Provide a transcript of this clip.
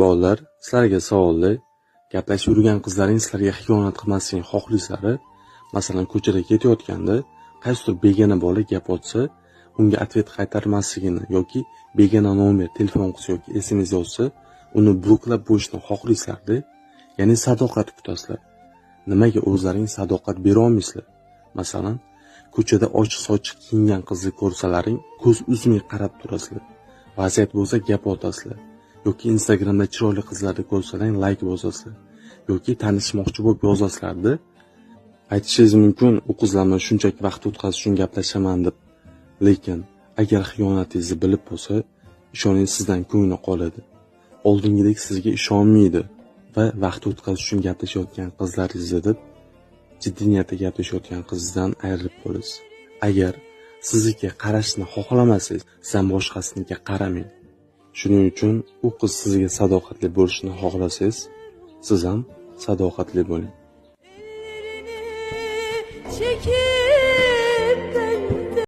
Bolalar, sizlarga savollar. Gaplashib yurgan qizlaring sizlarga xiyonat qilmasligini xohlaysizlar. Masalan, ko'chada ketayotganda qaysidir begona bola gap otsa, unga atvet qaytarmasligini yoki begona nomer, telefon qilsa yoki SMS yozsa, uni bloklab qo'yishni xohlaysizlar. Ya'ni sadoqat kutasizlar. Nimaga o'zlaring sadoqat bera olmaysizlar? Masalan, ko'chada ochiq-sochiq kiyingan qizni ko'rsalaring, ko'z uzmay qarab turasizlar. Vaziyat bo'lsa gap otasizlar. Yoki Instagramda chiroyli qizlarni ko'rsalang, like bosasizlar. Yoki tanishmoqchi bo'lib yozasizlar-da. Aytishingiz mumkin, u qizlar bilan shunchaki vaqt o'tkazish uchun gaplashaman deb. Lekin agar xiyonatingizni bilib bo'lsa, ishoning sizdan ko'ngli qoladi. Oldingidek sizga ishonmaydi va vaqt o'tkazish uchun gaplashayotgan qizlaringizni deb jiddiy niyatda gaplashayotgan qizdan ayrilib qolasiz. Agar sizga qarashni xohlamasangiz, sizdan boshqasiniga qaramang. Shuning uchun u qiz sizga sadoqatli bo'lishini xohlasangiz, siz ham sadoqatli bo'ling.